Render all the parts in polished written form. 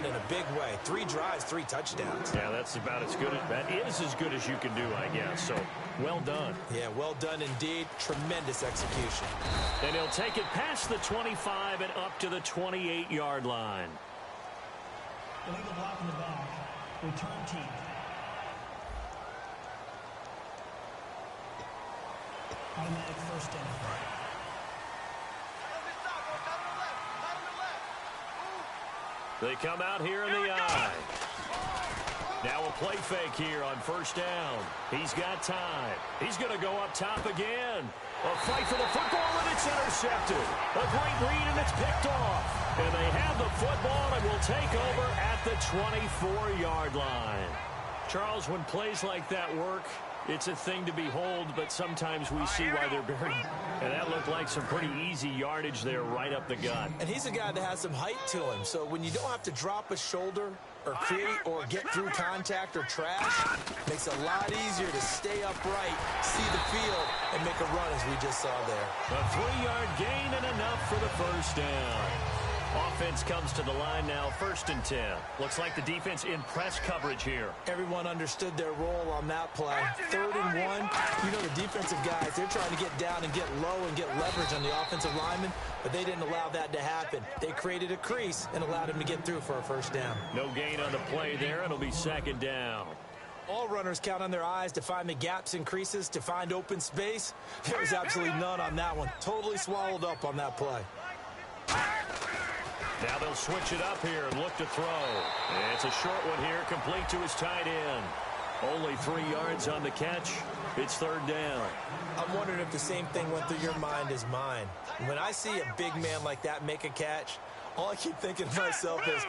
in a big way. 3 drives, 3 touchdowns. Yeah, that's about as good as you can do, I guess. So, well done. Yeah, well done indeed. Tremendous execution. And he'll take it past the 25 and up to the 28-yard line. Illegal block in the back. Return team. Automatic first down. They come out here in the eye. Now a play fake here on first down. He's got time. He's going to go up top again. A fight for the football, and it's intercepted. A great read, and it's picked off. And they have the football and will take over at the 24-yard line. Charles, when plays like that work, it's a thing to behold, but sometimes we see why they're buried. And that looked like some pretty easy yardage there right up the gut. And he's a guy that has some height to him, so when you don't have to drop a shoulder or create or get through contact or trash, makes it a lot easier to stay upright, see the field, and make a run as we just saw there. A 3-yard gain and enough for the first down. Offense comes to the line now, 1st and 10. Looks like the defense in press coverage here. Everyone understood their role on that play. 3rd and 1. You know the defensive guys, they're trying to get down and get low and get leverage on the offensive lineman, but they didn't allow that to happen. They created a crease and allowed him to get through for a first down. No gain on the play there. It'll be 2nd down. All runners count on their eyes to find the gaps and creases, to find open space. There was absolutely none on that one. Totally swallowed up on that play. Now they'll switch it up here and look to throw. And it's a short one here, complete to his tight end. Only 3 yards on the catch. It's 3rd down. I'm wondering if the same thing went through your mind as mine. When I see a big man like that make a catch, all I keep thinking to myself is,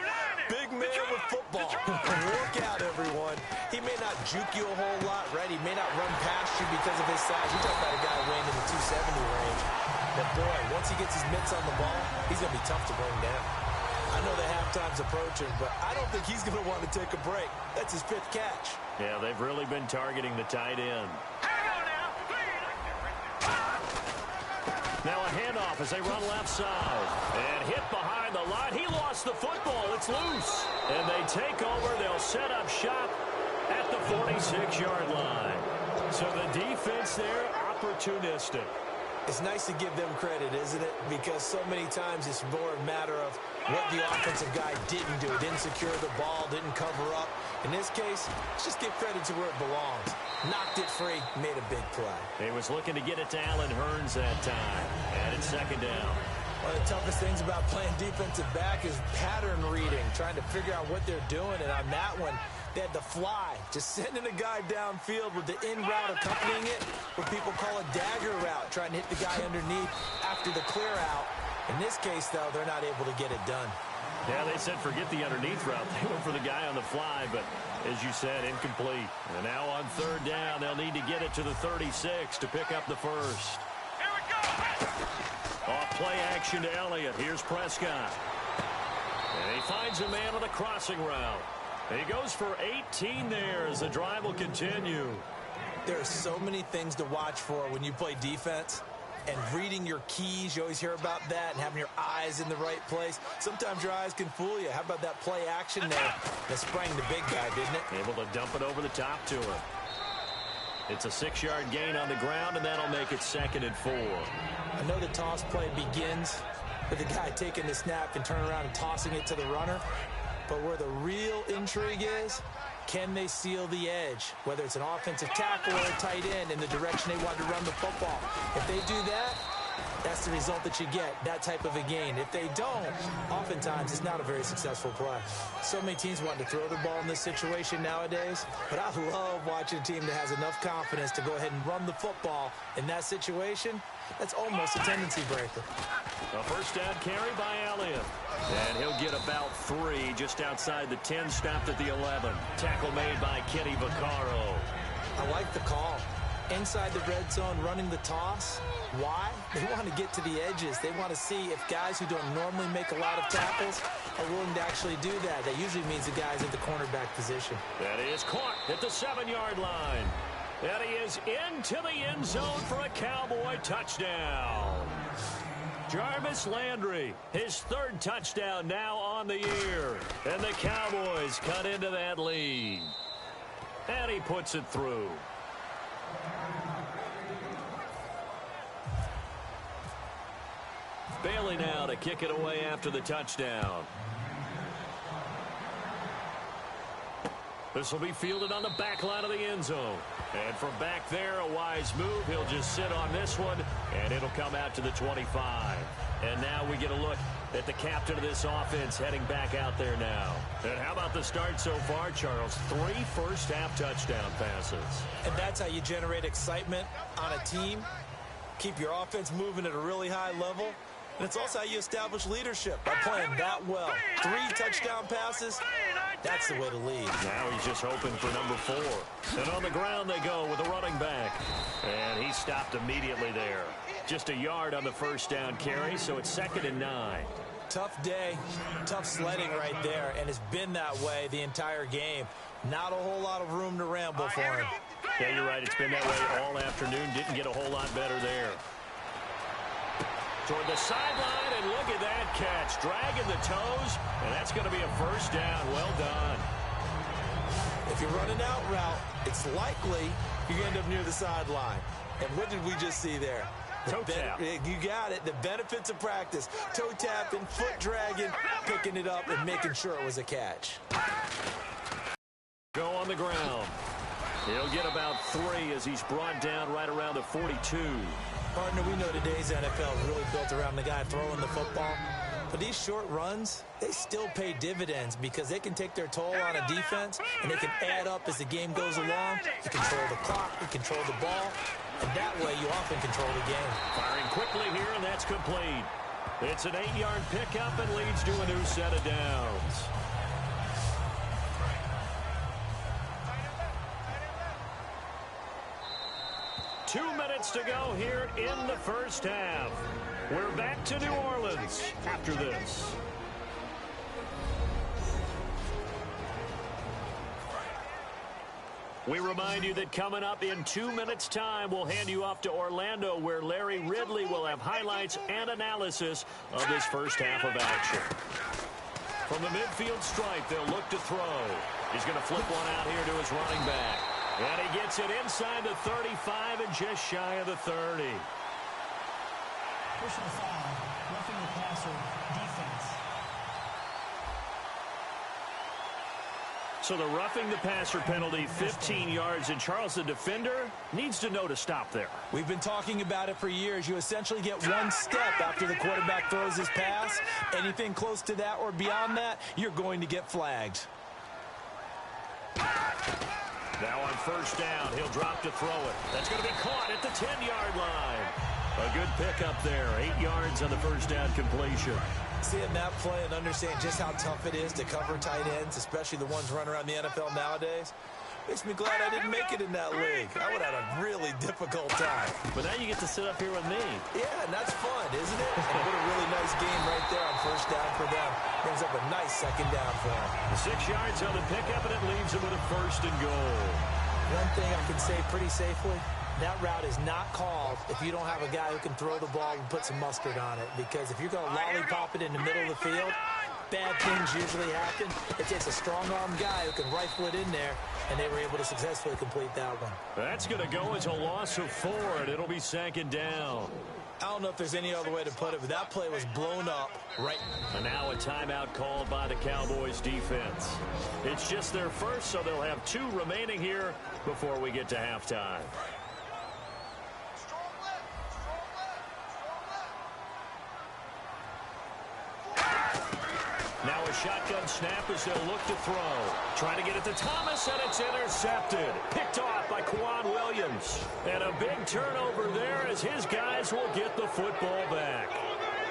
big man with football. Work out, everyone. He may not juke you a whole lot, right? He may not run past you because of his size. You're talking about a guy weighing in the 270 range. But, boy, once he gets his mitts on the ball, he's going to be tough to bring down. I know the halftime's approaching, but I don't think he's going to want to take a break. That's his 5th catch. Yeah, they've really been targeting the tight end. Now a handoff as they run left side. And hit behind the line. He lost the football. It's loose. And they take over. They'll set up shop at the 46-yard line. So the defense there, opportunistic. It's nice to give them credit, isn't it? Because so many times it's more a matter of what the offensive guy didn't do. Didn't secure the ball, didn't cover up. In this case, let's just give credit to where it belongs. Knocked it free, made a big play. He was looking to get it to Allen Hurns that time. And it's 2nd down. One of the toughest things about playing defensive back is pattern reading, trying to figure out what they're doing. And on that one, they had the fly, just sending a guy downfield with the in route accompanying it, what people call a dagger route, trying to hit the guy underneath after the clear out. In this case, though, they're not able to get it done. Yeah, they said forget the underneath route. They went for the guy on the fly, but as you said, incomplete. And now on 3rd down, they'll need to get it to the 36 to pick up the first. Here we go! Off play action to Elliott. Here's Prescott. And he finds a man on the crossing route. And he goes for 18 there as the drive will continue. There are so many things to watch for when you play defense. And reading your keys, you always hear about that, and having your eyes in the right place. Sometimes your eyes can fool you. How about that play action there that sprang the big guy, didn't it? Able to dump it over the top to him. It's a 6-yard gain on the ground, and that'll make it 2nd and 4. I know the toss play begins with the guy taking the snap and turning around and tossing it to the runner. But where the real intrigue is, can they seal the edge? Whether it's an offensive tackle or a tight end in the direction they want to run the football. If they do that, that's the result that you get, that type of a gain. If they don't, oftentimes it's not a very successful play. So many teams want to throw the ball in this situation nowadays, but I love watching a team that has enough confidence to go ahead and run the football in that situation. That's almost a tendency breaker. A first down carry by Elliott. And he'll get about 3 just outside the 10, stopped at the 11. Tackle made by Kenny Vaccaro. I like the call. Inside the red zone, running the toss. Why? They want to get to the edges. They want to see if guys who don't normally make a lot of tackles are willing to actually do that. That usually means the guy's at the cornerback position. That is caught at the 7-yard line. And he is into the end zone for a Cowboy touchdown. Jarvis Landry, his third touchdown now on the year. And the Cowboys cut into that lead. And he puts it through. Bailey now to kick it away after the touchdown. This will be fielded on the back line of the end zone. And from back there, a wise move. He'll just sit on this one, and it'll come out to the 25. And now we get a look at the captain of this offense heading back out there now. And how about the start so far, Charles? 3 first-half touchdown passes. And that's how you generate excitement on a team. Keep your offense moving at a really high level. And it's also how you establish leadership by playing that well. 3 touchdown passes, that's the way to lead. Now he's just hoping for number 4. And on the ground they go with a running back. And he stopped immediately there. Just a yard on the first down carry, so it's 2nd and 9. Tough day, tough sledding right there, and it's been that way the entire game. Not a whole lot of room to ramble for him. Yeah, you're right. It's been that way all afternoon. Didn't get a whole lot better there. Toward the sideline, and look at that catch. Dragging the toes, and that's going to be a first down. Well done. If you're running out route, it's likely you end up near the sideline. And what did we just see there? Toe tap. You got it. The benefits of practice. Toe tapping, foot dragging, picking it up, and making sure it was a catch. Go on the ground. He'll get about 3 as he's brought down right around the 42. Partner, we know today's NFL is really built around the guy throwing the football. But these short runs, they still pay dividends because they can take their toll on a defense, and they can add up as the game goes along. You control the clock, you control the ball, and that way you often control the game. Firing quickly here, and that's complete. It's an 8-yard pickup and leads to a new set of downs. Two minutes to go here in the first half. We're back to New Orleans after this. We remind you that coming up in 2 minutes' time, we'll hand you off to Orlando, where Larry Ridley will have highlights and analysis of this first half of action. From the midfield stripe, they'll look to throw. He's going to flip one out here to his running back. And he gets it inside the 35 and just shy of the 30. Personal foul, roughing the passer, defense. So the roughing the passer penalty, 15 yards, and Charles, the defender, needs to know to stop there. We've been talking about it for years. You essentially get one step after the quarterback throws his pass. Anything close to that or beyond that, you're going to get flagged. Now on first down, he'll drop to throw it. That's going to be caught at the 10-yard line. A good pickup there, 8 yards on the first down completion. Seeing that play and understand just how tough it is to cover tight ends, especially the ones running around the NFL nowadays, makes me glad I didn't make it in that league. I would have had a really difficult time. But now you get to sit up here with me. Yeah, and that's fun, isn't it? And what a really nice game right there on first down for them. Brings up a nice second down for them. 6 yards on the pickup, and it leaves them with a first and goal. One thing I can say pretty safely, that route is not called if you don't have a guy who can throw the ball and put some mustard on it. Because if you're going to lollipop it in the middle of the field, bad things usually happen. It takes a strong-arm guy who can rifle it in there, and they were able to successfully complete that one. That's going to go as a loss of 4, and it'll be 2nd down. I don't know if there's any other way to put it, but that play was blown up right. And now a timeout called by the Cowboys defense. It's just their first, so they'll have 2 remaining here before we get to halftime. Now a shotgun snap as they'll look to throw. Trying to get it to Thomas, and it's intercepted. Picked off by Quan Williams. And a big turnover there as his guys will get the football back.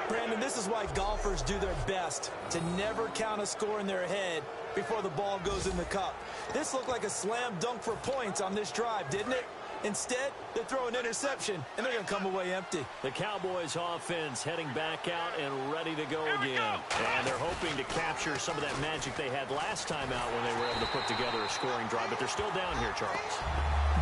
Brandon, this is why golfers do their best to never count a score in their head before the ball goes in the cup. This looked like a slam dunk for points on this drive, didn't it? Instead, they throw an interception, and they're going to come away empty. The Cowboys offense heading back out and ready to go again. And they're hoping to capture some of that magic they had last time out when they were able to put together a scoring drive. But they're still down here, Charles.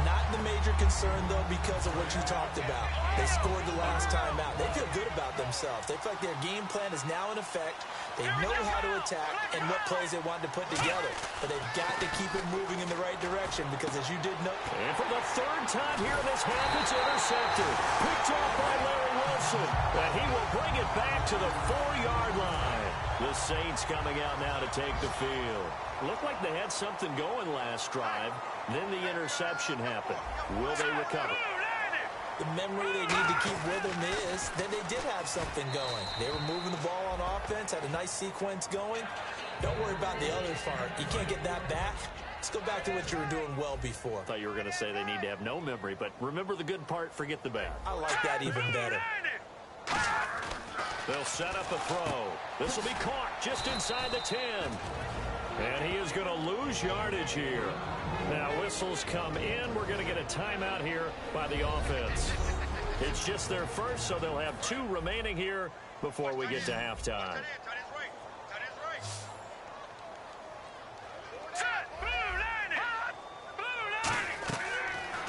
Not the major concern, though, because of what you talked about. They scored the last time out. They feel good about themselves. They feel like their game plan is now in effect. They know how to attack and what plays they want to put together. But they've got to keep it moving in the right direction because, as you did know... And for the third time here in this half, it's intercepted. Picked off by Larry Wilson. And he will bring it back to the 4-yard line. The Saints coming out now to take the field. Looked like they had something going last drive. Then the interception happened. Will they recover? The memory they need to keep with them is that they did have something going. They were moving the ball on offense, had a nice sequence going. Don't worry about the other part. You can't get that back. Let's go back to what you were doing well before. I thought you were going to say they need to have no memory, but remember the good part, forget the bad. I like that even better. They'll set up a throw. This will be caught just inside the 10. And he is going to lose yardage here. Now whistles come in. We're going to get a timeout here by the offense. It's just their first, so they'll have 2 remaining here before we get to halftime.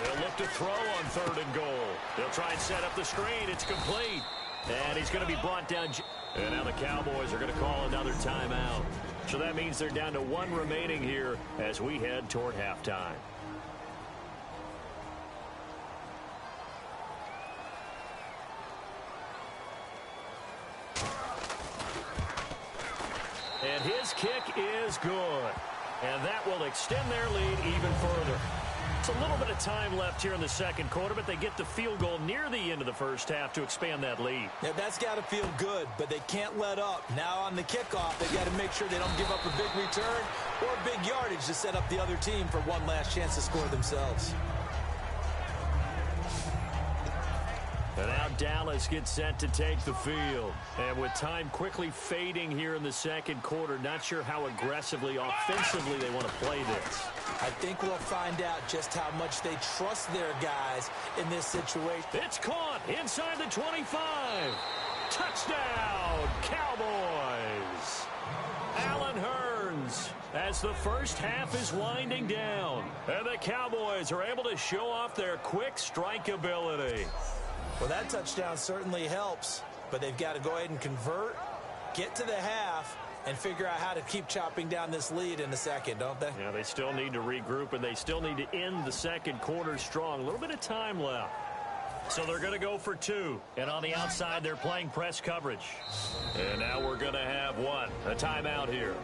They'll look to throw on 3rd and goal. They'll try and set up the screen. It's complete. And he's going to be brought down. And now the Cowboys are going to call another timeout. So that means they're down to 1 remaining here as we head toward halftime. And his kick is good. And that will extend their lead even further. It's a little bit of time left here in the second quarter, but they get the field goal near the end of the first half to expand that lead. Yeah, that's got to feel good, but they can't let up. Now on the kickoff, they've got to make sure they don't give up a big return or big yardage to set up the other team for one last chance to score themselves. And now Dallas gets set to take the field. And with time quickly fading here in the second quarter, not sure how aggressively, offensively they want to play this. I think we'll find out just how much they trust their guys in this situation. It's caught inside the 25. Touchdown, Cowboys. Allen Hurns as the first half is winding down. And the Cowboys are able to show off their quick strike ability. Well, that touchdown certainly helps, but they've got to go ahead and convert, get to the half, and figure out how to keep chopping down this lead in the second, don't they? Yeah, they still need to regroup, and they still need to end the second quarter strong. A little bit of time left. So they're going to go for 2. And on the outside, they're playing press coverage. And now we're going to have a timeout here.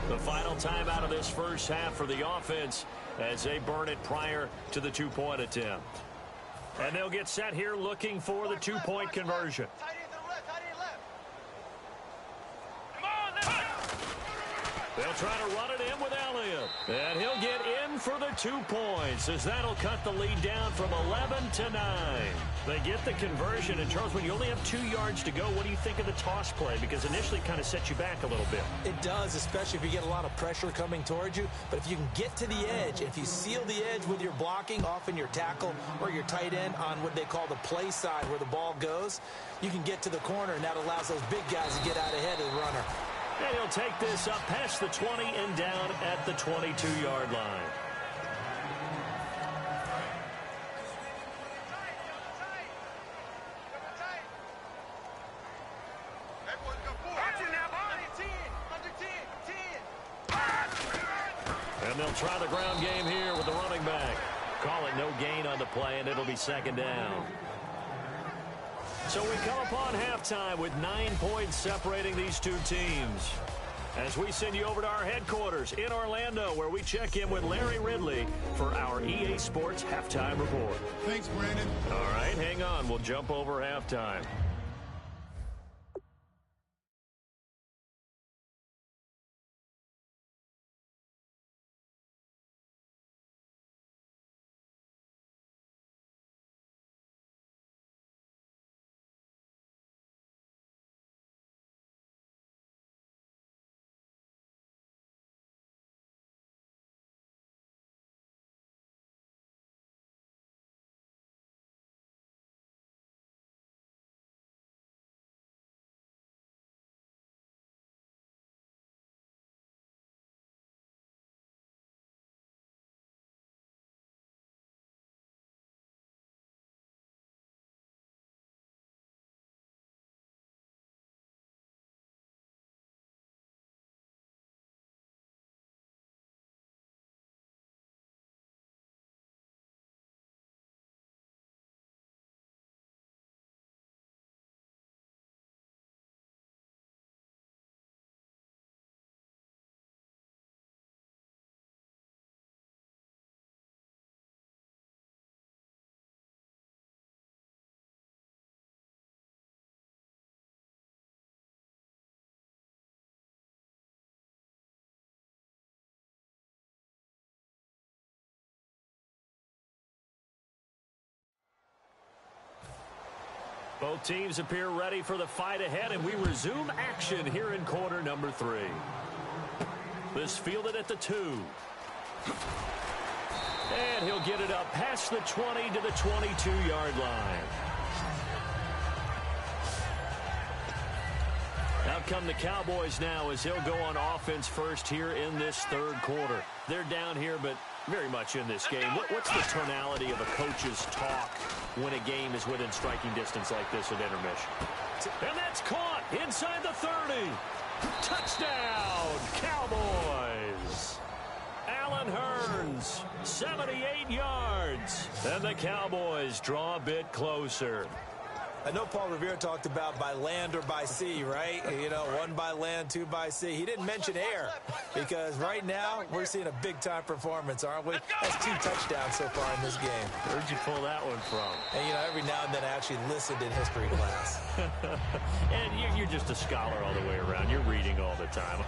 The final timeout of this first half for the offense as they burn it prior to the 2-point attempt. And they'll get set here looking for the 2-point conversion. They'll try to run it in with Elliott. And he'll get in for the 2 points as that'll cut the lead down from 11 to 9. They get the conversion. And, Charles, when you only have 2 yards to go, what do you think of the toss play? Because initially it kind of sets you back a little bit. It does, especially if you get a lot of pressure coming towards you. But if you can get to the edge, if you seal the edge with your blocking, often your tackle or your tight end on what they call the play side where the ball goes, you can get to the corner, and that allows those big guys to get out ahead of the runner. And he'll take this up past the 20 and down at the 22-yard line. And they'll try the ground game here with the running back. Call it no gain on the play, and it'll be second down. So we come upon halftime with 9 points separating these 2 teams. As we send you over to our headquarters in Orlando, where we check in with Larry Ridley for our EA Sports Halftime Report. Thanks, Brandon. All right, hang on. We'll jump over halftime. Both teams appear ready for the fight ahead, and we resume action here in quarter number 3. This fielded at the 2. And he'll get it up past the 20 to the 22-yard line. Out come the Cowboys now as he'll go on offense first here in this third quarter. They're down here, but very much in this game. What's the tonality of a coach's talk when a game is within striking distance like this at intermission? And that's caught inside the 30. Touchdown, Cowboys. Allen Hurns, 78 yards. And the Cowboys draw a bit closer. I know Paul Revere talked about by land or by sea, right? You know, 1 by land, 2 by sea. He didn't mention air because right now we're seeing a big-time performance, aren't we? That's 2 touchdowns so far in this game. Where'd you pull that one from? And, you know, every now and then I actually listened in history class. And you're just a scholar all the way around. You're reading all the time.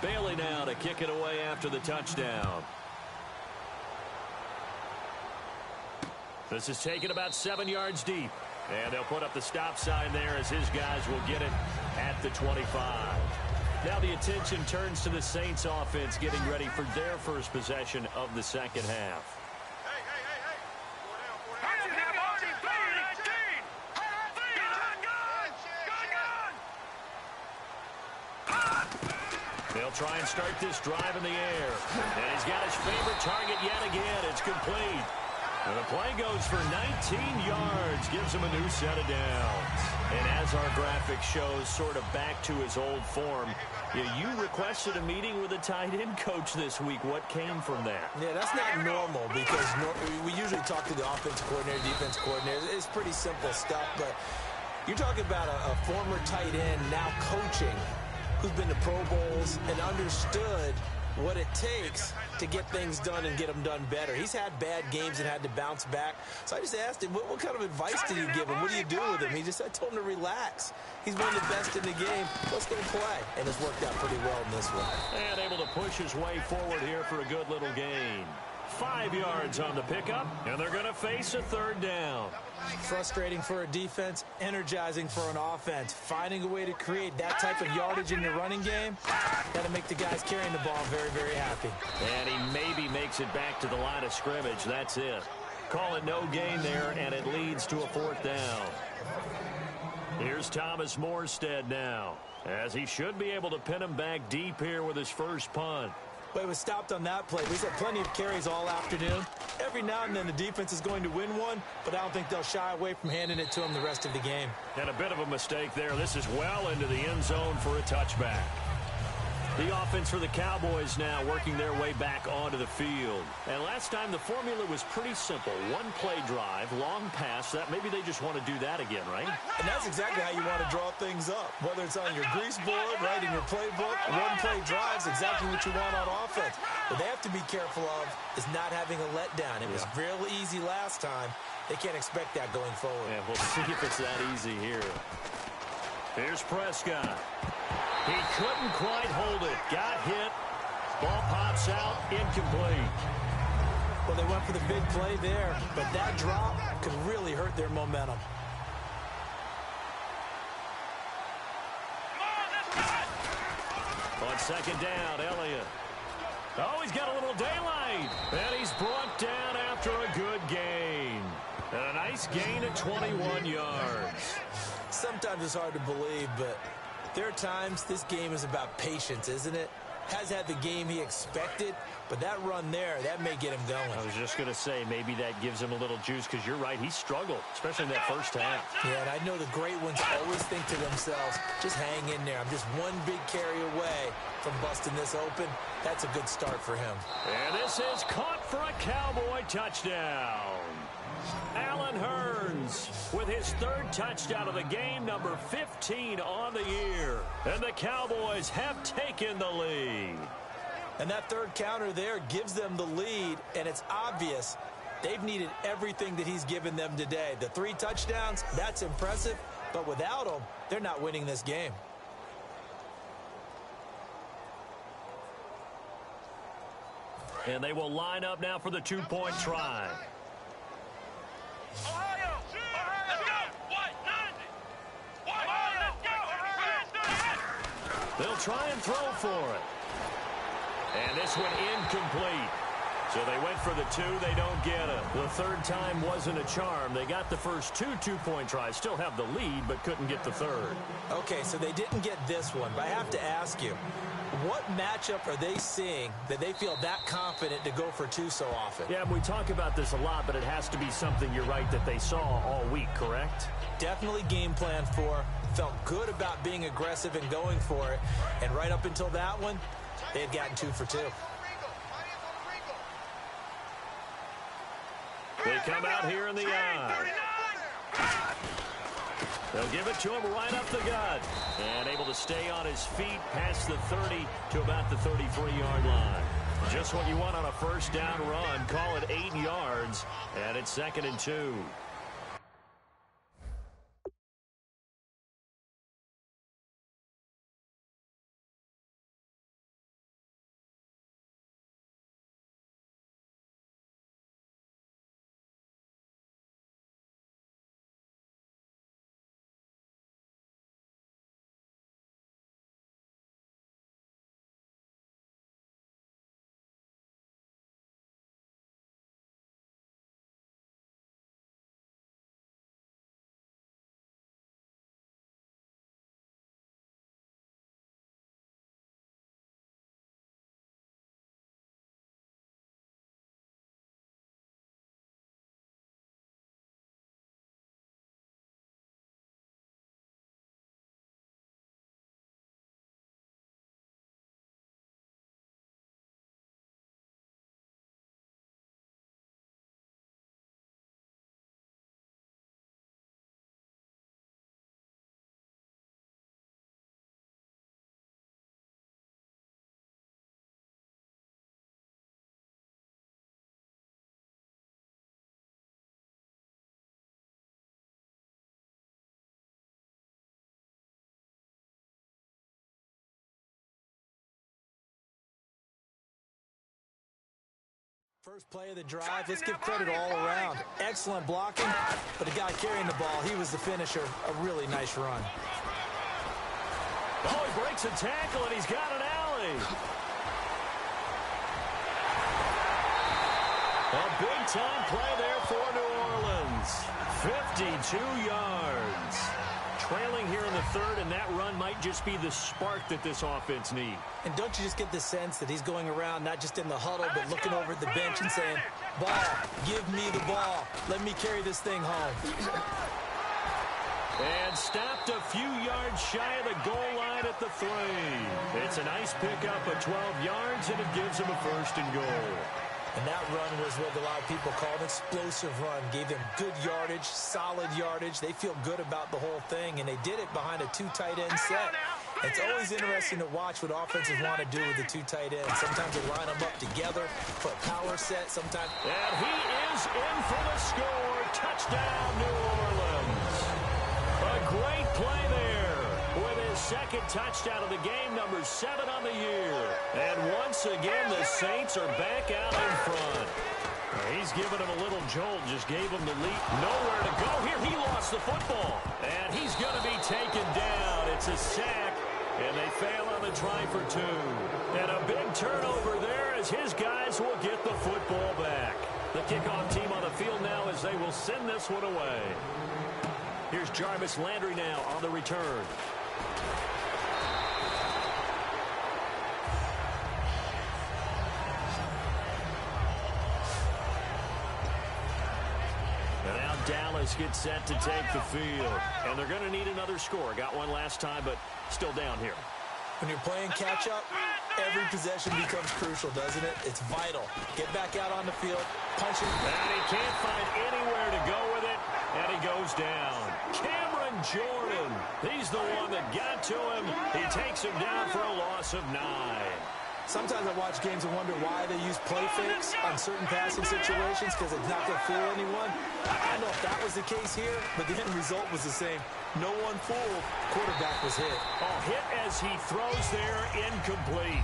Bailey now to kick it away after the touchdown. This is taken about 7 yards deep. And they'll put up the stop sign there as his guys will get it at the 25. Now the attention turns to the Saints offense getting ready for their first possession of the second half. They'll try and start this drive in the air. And he's got his favorite target yet again. It's complete. And the play goes for 19 yards. Gives him a new set of downs. And as our graphic shows, sort of back to his old form, you requested a meeting with a tight end coach this week. What came from that? Yeah, that's not normal because we usually talk to the offensive coordinator, defense coordinator. It's pretty simple stuff. But you're talking about a former tight end now coaching, who's been to Pro Bowls and understood what it takes to get things done and get them done better. He's had bad games and had to bounce back. So I just asked him, what kind of advice did you give him? What do you do with him? I told him to relax. He's one of the best in the game. Let's go play. And it's worked out pretty well in this one. And able to push his way forward here for a good little gain. 5 yards on the pickup, and they're going to face a third down. Frustrating for a defense, energizing for an offense. Finding a way to create that type of yardage in your running game, got to make the guys carrying the ball very, very happy. And he maybe makes it back to the line of scrimmage. That's it. Call it no gain there, and it leads to a fourth down. Here's Thomas Morstead now, as he should be able to pin him back deep here with his first punt. But he was stopped on that play. He's had plenty of carries all afternoon. Every now and then the defense is going to win one, but I don't think they'll shy away from handing it to him the rest of the game. And a bit of a mistake there. This is well into the end zone for a touchback. The offense for the Cowboys now working their way back onto the field. And last time the formula was pretty simple. One play drive, long pass. That maybe they just want to do that again, right? And that's exactly how you want to draw things up. Whether it's on your grease board, right, in your playbook, one play drive is exactly what you want on offense. What they have to be careful of is not having a letdown. It was real easy last time. They can't expect that going forward. Yeah, we'll see if it's that easy here. Here's Prescott. He couldn't quite hold it. Got hit. Ball pops out. Incomplete. Well, they went for the big play there, but that drop could really hurt their momentum. On second down, Elliott. Oh, he's got a little daylight. And he's brought down after a good gain. And a nice gain of 21 yards. Sometimes it's hard to believe, but there are times this game is about patience, isn't it? Has had the game he expected, but that run there, that may get him going. I was just going to say, maybe that gives him a little juice, because you're right, he struggled, especially in that first half. Yeah, and I know the great ones always think to themselves, just hang in there. I'm just one big carry away from busting this open. That's a good start for him. And this is caught for a Cowboy touchdown. Allen Hurns with his third touchdown of the game, number 15 on the year. And the Cowboys have taken the lead. And that third counter there gives them the lead, and it's obvious they've needed everything that he's given them today. The 3 touchdowns, that's impressive, but without them, they're not winning this game. And they will line up now for the 2-point try. Ohio! Let's go! What? They'll try and throw for it. And this one incomplete. So they went for the 2. They don't get it. The third time wasn't a charm. They got the first 2 2-point tries. Still have the lead, but couldn't get the third. Okay, so they didn't get this one, but I have to ask you, what matchup are they seeing that they feel that confident to go for 2 so often? Yeah, we talk about this a lot, but it has to be something, you're right, that they saw all week, correct? Definitely game plan for, felt good about being aggressive and going for it, and right up until that one, they had gotten 2 for 2. They come out here in the eye. They'll give it to him right up the gut. And able to stay on his feet past the 30 to about the 33-yard line. Just what you want on a first down run. Call it 8 yards. And it's 2nd and 2. First play of the drive, let's give credit all around. Excellent blocking, but the guy carrying the ball, he was the finisher. A really nice run. Oh, he breaks a tackle, and he's got an alley. A big-time play there for New Orleans. 52 yards. Trailing here in the third, and that run might just be the spark that this offense needs. And don't you just get the sense that he's going around not just in the huddle, but looking over at the bench and saying, ball, give me the ball. Let me carry this thing home. And stopped a few yards shy of the goal line at the 3. It's a nice pickup of 12 yards, and it gives him a first and goal. And that run was what a lot of people call an explosive run. Gave them good yardage, solid yardage. They feel good about the whole thing, and they did it behind a 2 tight end set. It's always interesting to watch what offenses want to do with the 2 tight ends. Sometimes they line them up together, put power set, sometimes. And he is in for the score. Touchdown, New Orleans. A great play there with his second touchdown of the game, number 7 on the year. And once again, the Saints are back out in front. He's giving him a little jolt, just gave him the lead. Nowhere to go here. He lost the football. And he's going to be taken down. It's a sack, and they fail on the try for 2. And a big turnover there as his guys will get the football back. The kickoff team on the field now as they will send this one away. Here's Jarvis Landry now on the return. And now Dallas gets set to take the field. And they're going to need another score. Got one last time, but still down here. When you're playing catch-up, every possession becomes crucial, doesn't it? It's vital. Get back out on the field, punch it. And he can't find anywhere to go with it, and he goes down. Cameron Jordan, he's the one that got to him. He takes him down for a loss of 9. Sometimes I watch games and wonder why they use play fakes on certain passing situations because it's not going to fool anyone. I don't know if that was the case here, but the end result was the same. No one fooled. Quarterback was hit. Oh, hit as he throws there, incomplete.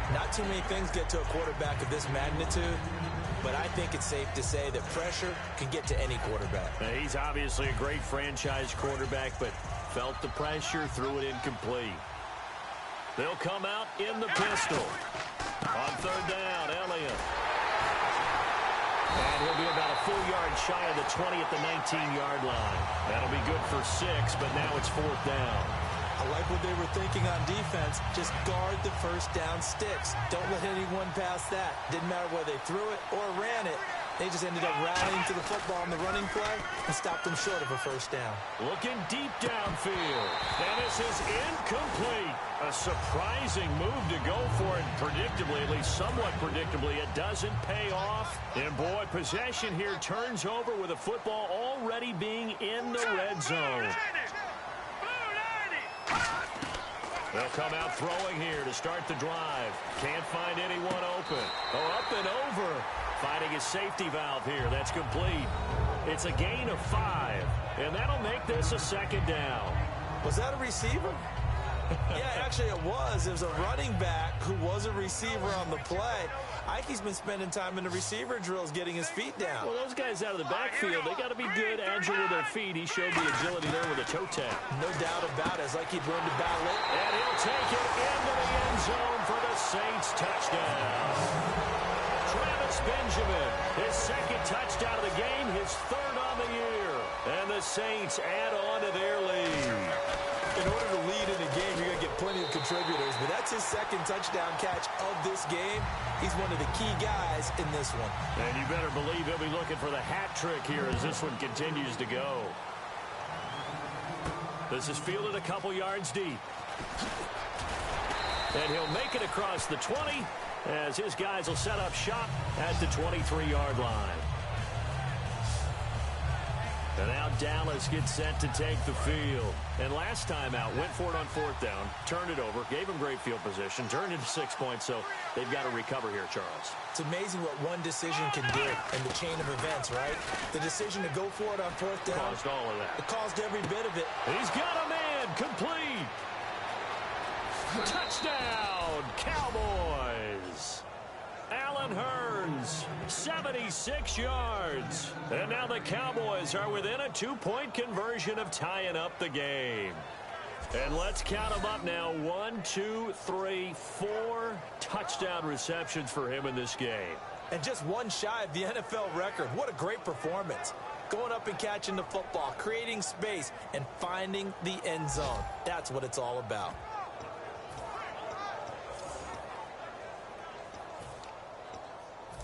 Not too many things get to a quarterback of this magnitude, but I think it's safe to say that pressure can get to any quarterback. Now, he's obviously a great franchise quarterback, but felt the pressure, threw it incomplete. They'll come out in the pistol. On third down, Elliott. And he'll be about a full yard shy of the 20 at the 19-yard line. That'll be good for 6, but now it's 4th down. I like what they were thinking on defense. Just guard the first down sticks. Don't let anyone pass that. Didn't matter whether they threw it or ran it. They just ended up rallying to the football on the running play and stopped them short of a first down. Looking deep downfield. And this is incomplete. A surprising move to go for it. Predictably, at least somewhat predictably, it doesn't pay off. And boy, possession here turns over with the football already being in the red zone. They'll come out throwing here to start the drive. Can't find anyone open. Oh, up and over. Finding a safety valve here. That's complete. It's a gain of 5. And that'll make this a 2nd down. Was that a receiver? Yeah, actually it was. It was a running back who was a receiver on the play. Ikey's been spending time in the receiver drills getting his feet down. Well, those guys out of the backfield, they got to be good, agile with their feet. He showed the agility there with a toe tap. No doubt about it. It's like he'd learned to battle it. And he'll take it into the end zone for the Saints touchdown. Travis Benjamin, his 2nd touchdown of the game, his 3rd on the year. And the Saints add on to their lead. In order to lead in a game, you're going to get plenty of contributors, but that's his 2nd touchdown catch of this game. He's one of the key guys in this one. And you better believe he'll be looking for the hat trick here as this one continues to go. This is fielded a couple yards deep. And he'll make it across the 20 as his guys will set up shop at the 23-yard line. And now Dallas gets set to take the field. And last time out, went for it on 4th down, turned it over, gave him great field position, turned into 6 points, so they've got to recover here, Charles. It's amazing what one decision can do in the chain of events, right? The decision to go for it on 4th down. Caused all of that. It caused every bit of it. He's got a man, complete. Touchdown, Cowboys. Allen Hurns, 76 yards. And now the Cowboys are within a 2-point conversion of tying up the game. And let's count them up now. 1, 2, 3, 4 touchdown receptions for him in this game. And just one shy of the NFL record. What a great performance. Going up and catching the football, creating space, and finding the end zone. That's what it's all about.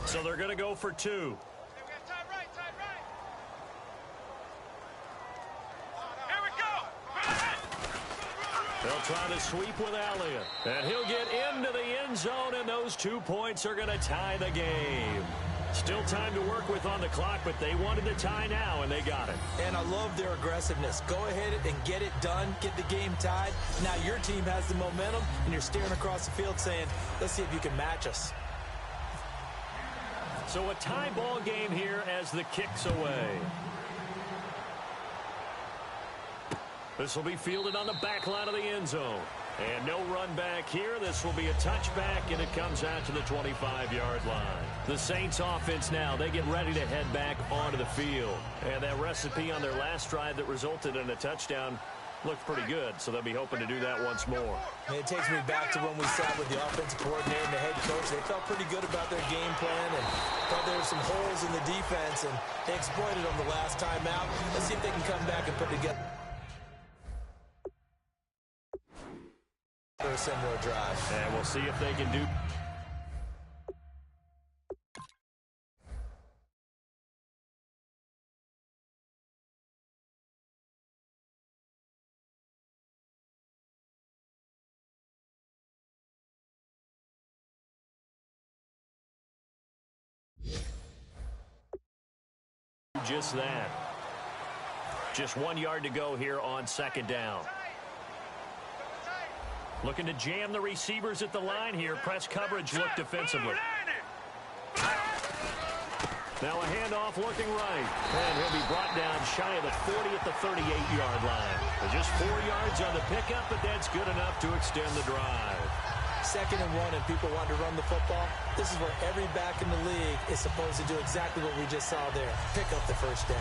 So they're going to go for 2. They'll try to sweep with Elliott. And he'll get into the end zone, and those 2 points are going to tie the game. Still time to work with on the clock, but they wanted the tie now, and they got it. And I love their aggressiveness. Go ahead and get it done, get the game tied. Now your team has the momentum, and you're staring across the field saying, let's see if you can match us. So a tie ball game here as the kick's away. This will be fielded on the back line of the end zone. And no run back here. This will be a touchback, and it comes out to the 25-yard line. The Saints offense now, they get ready to head back onto the field. And that recipe on their last drive that resulted in a touchdown looked pretty good, so they'll be hoping to do that once more. And it takes me back to when we sat with the offensive coordinator and the head coach. They felt pretty good about their game plan and thought there were some holes in the defense, and they exploited them the last time out. Let's see if they can come back and put together a similar drive. And we'll see if they can do. Just that. Just 1 yard to go here on second down. Looking to jam the receivers at the line here. Press coverage look defensively. Now a handoff looking right. And he'll be brought down shy of the 40 at the 38-yard line. Just 4 yards on the pickup, but that's good enough to extend the drive. 2nd and 1 and people want to run the football. This is where every back in the league is supposed to do exactly what we just saw there. Pick up the first down.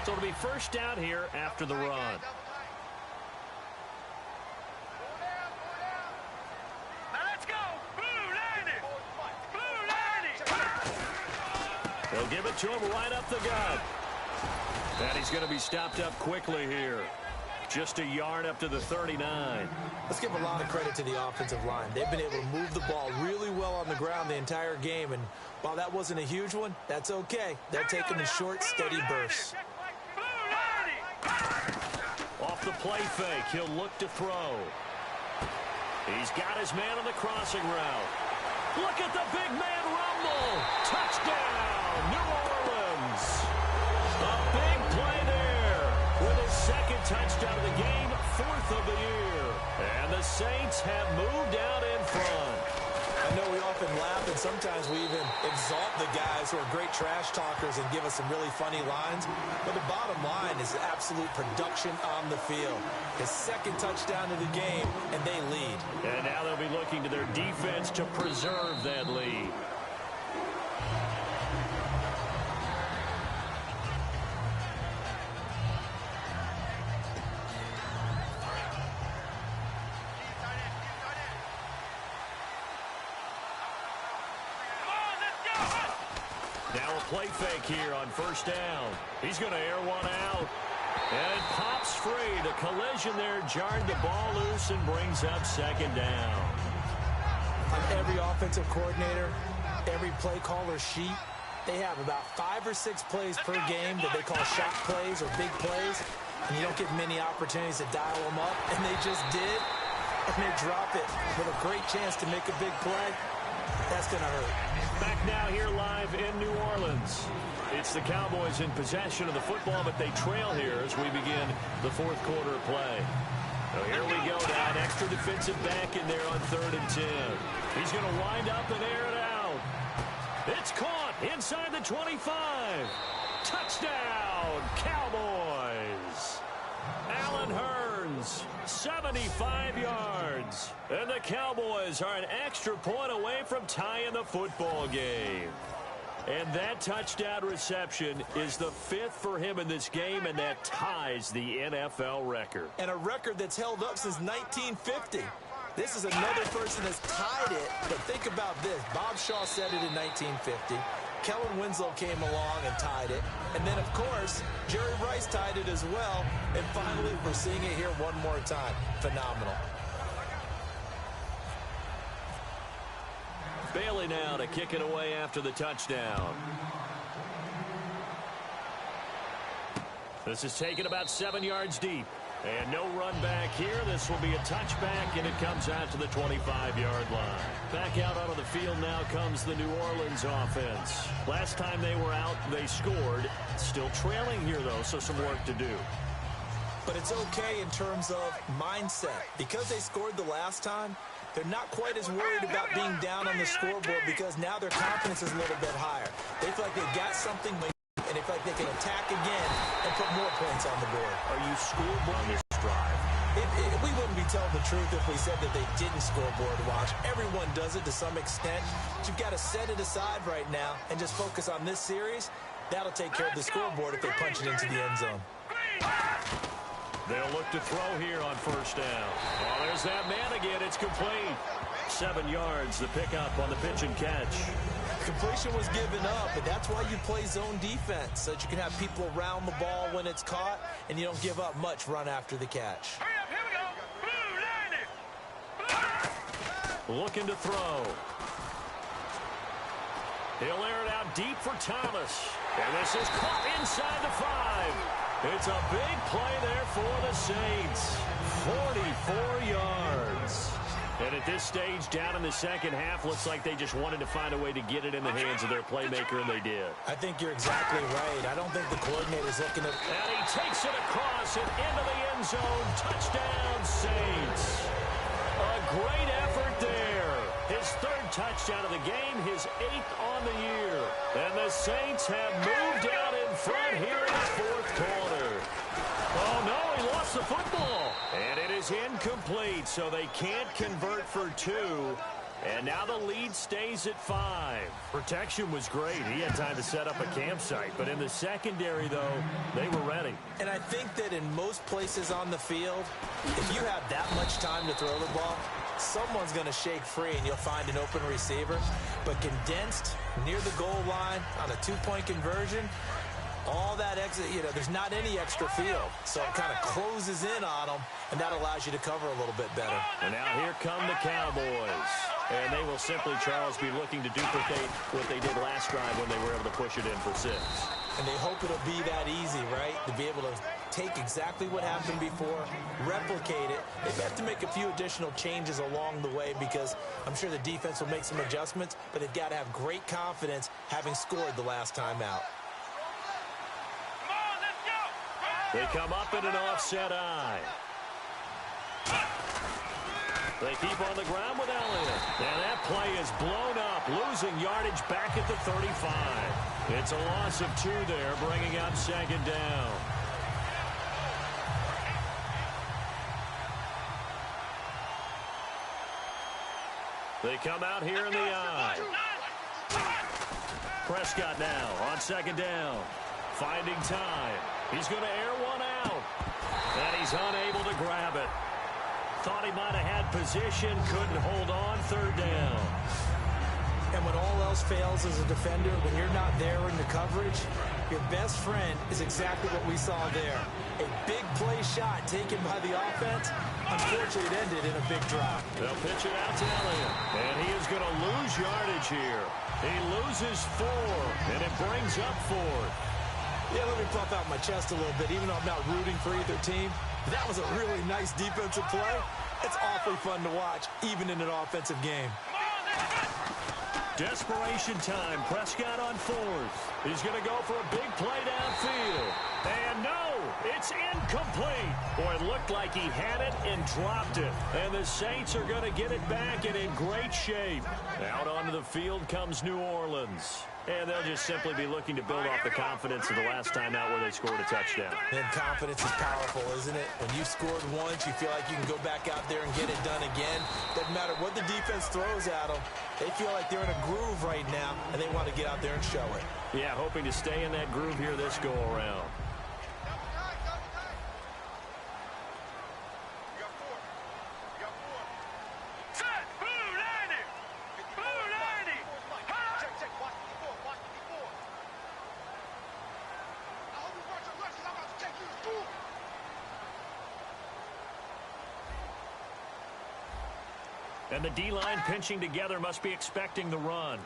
So it'll be first down here after the run. They'll give it to him right up the gut. And he's going to be stopped up quickly here. Just a yard up to the 39. Let's give a lot of credit to the offensive line. They've been able to move the ball really well on the ground the entire game. And while that wasn't a huge one, that's okay. They're taking the short, steady bursts. Off the play fake, he'll look to throw. He's got his man on the crossing route. Look at the big man rumble. Touchdown, New Orleans. A big play there with his second touchdown of the game, 4th of the year. And the Saints have moved out in front. I know we often laugh, and sometimes we even exalt the guys who are great trash talkers and give us some really funny lines. But the bottom line is absolute production on the field. His second touchdown of the game, and they lead. And now they'll be looking to their defense to preserve that lead. Now a play fake here on first down. He's going to air one out. And pops free. The collision there jarred the ball loose and brings up second down. On every offensive coordinator, every play caller sheet, they have about 5 or 6 plays per game that they call shot plays or big plays. And you don't get many opportunities to dial them up. And they just did. And they drop it with a great chance to make a big play. That's going to hurt. Back now here live in New Orleans. It's the Cowboys in possession of the football, but they trail here as we begin the 4th quarter of play. So here we go now. An extra defensive back in there on 3rd and 10. He's going to wind up and air it out. It's caught inside the 25. Touchdown, Cowboys. Allen Hurns, 75 yards. And the Cowboys are an extra point away from tying the football game. And that touchdown reception is the 5th for him in this game, and that ties the NFL record. And a record that's held up since 1950. This is another person that's tied it, but think about this. Bob Shaw said it in 1950. Kellen Winslow came along and tied it. And then, of course, Jerry Rice tied it as well. And finally, we're seeing it here one more time. Phenomenal. Bailey now to kick it away after the touchdown. This is taken about 7 yards deep. And no run back here. This will be a touchback, and it comes out to the 25-yard line. Back out onto the field now comes the New Orleans offense. Last time they were out, they scored. Still trailing here, though, so some work to do. But it's okay in terms of mindset. Because they scored the last time, they're not quite as worried about being down on the scoreboard because now their confidence is a little bit higher. They feel like they've got something, and they feel like they can attack again and put more points on the board. Are you scoreboard on this drive? We wouldn't be telling the truth if we said that they didn't scoreboard watch. Everyone does it to some extent. But you've got to set it aside right now and just focus on this series. That'll take care of the scoreboard if they punch it into the end zone. They'll look to throw here on first down. Oh, there's that man again. It's complete. 7 yards, the pickup on the pitch and catch. Completion was given up, but that's why you play zone defense, so that you can have people around the ball when it's caught, and you don't give up much run after the catch. Looking to throw. He'll air it out deep for Thomas. And this is caught inside the 5. It's a big play there for the Saints. 44 yards. And at this stage, down in the second half, looks like they just wanted to find a way to get it in the hands of their playmaker, and they did. I think you're exactly right. I don't think the coordinator's looking at... And he takes it across and into the end zone. Touchdown, Saints. A great effort there. His 3rd touchdown of the game, his 8th on the year. And the Saints have moved out in front here in the 4th quarter. Oh, no, he lost the football. And it is incomplete, so they can't convert for 2. And now the lead stays at 5. Protection was great. He had time to set up a campsite. But in the secondary, though, they were ready. And I think that in most places on the field, if you have that much time to throw the ball, someone's going to shake free and you'll find an open receiver. But condensed near the goal line on a 2-point conversion, all that exit, there's not any extra field. So it kind of closes in on them, and that allows you to cover a little bit better. And now here come the Cowboys. And they will simply, Charles, be looking to duplicate what they did last drive when they were able to push it in for 6. And they hope it'll be that easy, right? To be able to take exactly what happened before, replicate it. They have to make a few additional changes along the way because I'm sure the defense will make some adjustments, but they've got to have great confidence having scored the last time out. They come up in an offset eye. They keep on the ground with Elliott. And that play is blown up, losing yardage back at the 35. It's a loss of 2 there, bringing up 2nd down. They come out here in the eye. Prescott now on 2nd down. Finding time. He's going to air one out. And he's unable to grab it. Thought he might have had position, couldn't hold on. 3rd down. And when all else fails as a defender, when you're not there in the coverage, your best friend is exactly what we saw there. A big play shot taken by the offense. Unfortunately, it ended in a big drop. They'll pitch it out to Elliott. And he is going to lose yardage here. He loses 4, and it brings up 4th. Yeah, let me puff out my chest a little bit, even though I'm not rooting for either team. That was a really nice defensive play. It's awfully fun to watch, even in an offensive game. Desperation time. Prescott on 4th. He's going to go for a big play downfield. And no, it's incomplete. Boy, it looked like he had it and dropped it. And the Saints are going to get it back and in great shape. Out onto the field comes New Orleans. And they'll just simply be looking to build off the confidence of the last time out where they scored a touchdown. And confidence is powerful, isn't it? When you've scored once, you feel like you can go back out there and get it done again. Doesn't matter what the defense throws at them. They feel like they're in a groove right now, and they want to get out there and show it. Yeah, hoping to stay in that groove here this go-around. And the D-line pinching together must be expecting the run.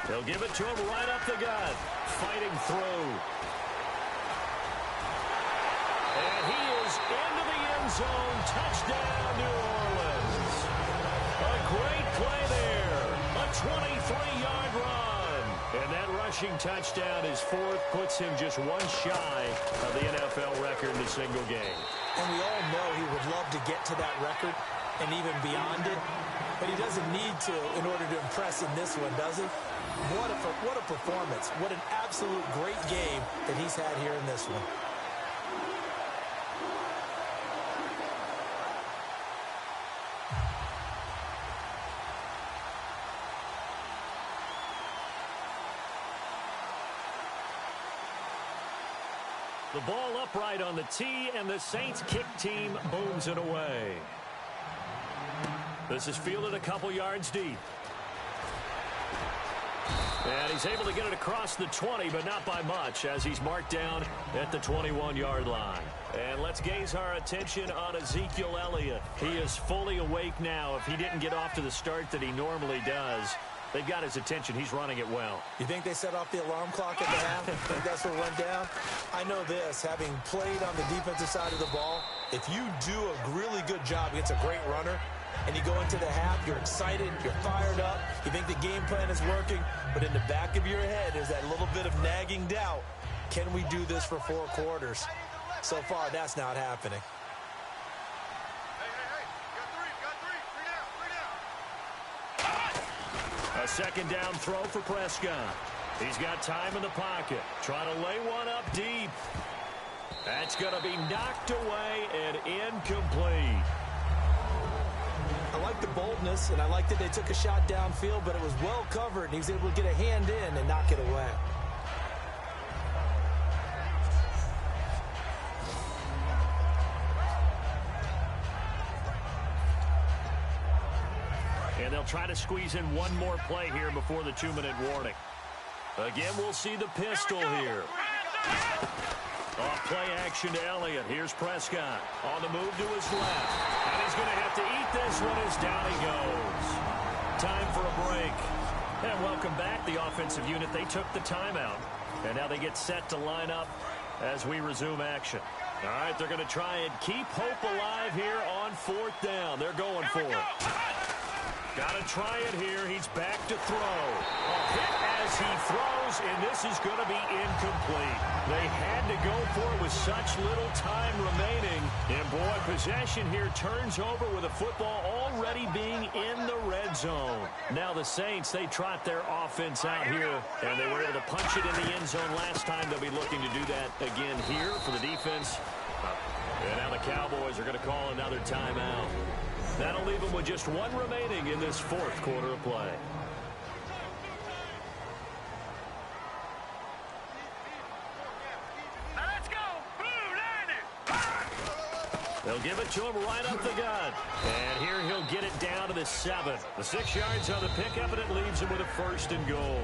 They'll give it to him right up the gut. Fighting through. And he is into the end zone. Touchdown, New Orleans. A great play there. A 23-yard run. And that rushing touchdown, his fourth, puts him just one shy of the NFL record in a single game. And we all know he would love to get to that record and even beyond it. But he doesn't need to in order to impress in this one, does he? What a performance. What an absolute great game that he's had here in this one. The ball upright on the tee, and the Saints kick team booms it away. This is fielded a couple yards deep. And he's able to get it across the 20, but not by much, as he's marked down at the 21-yard line. And let's gaze our attention on Ezekiel Elliott. He is fully awake now. If he didn't get off to the start that he normally does, they've got his attention. He's running it well. You think they set off the alarm clock at the half? Think that's what went down? I know this, having played on the defensive side of the ball, if you do a really good job against a great runner, and you go into the half, you're excited, you're fired up, you think the game plan is working, but in the back of your head is that little bit of nagging doubt. Can we do this for 4 quarters? So far, that's not happening. A second down throw for Prescott. He's got time in the pocket. Trying to lay one up deep. That's going to be knocked away and incomplete. I like the boldness, and I like that they took a shot downfield, but it was well covered, and he was able to get a hand in and knock it away. And they'll try to squeeze in one more play here before the 2-minute warning. Again, we'll see the pistol here. Off play action to Elliott. Here's Prescott on the move to his left. And he's going to have to eat this one as down he goes. Time for a break. And welcome back, the offensive unit. They took the timeout. And now they get set to line up as we resume action. All right, they're going to try and keep hope alive here on 4th down. They're going for it. Got to try it here. He's back to throw. A hit as he throws, and this is going to be incomplete. They had to go for it with such little time remaining. And, boy, possession here turns over with a football already being in the red zone. Now the Saints, they trot their offense out here, and they were able to punch it in the end zone last time. They'll be looking to do that again here for the defense. And now the Cowboys are going to call another timeout. That'll leave them with just one remaining in this 4th quarter of play. Let's go. Blue 90. They'll give it to him right up the gut. And here he'll get it down to the 7. The 6 yards on the pickup, and it leaves him with a 1st and goal.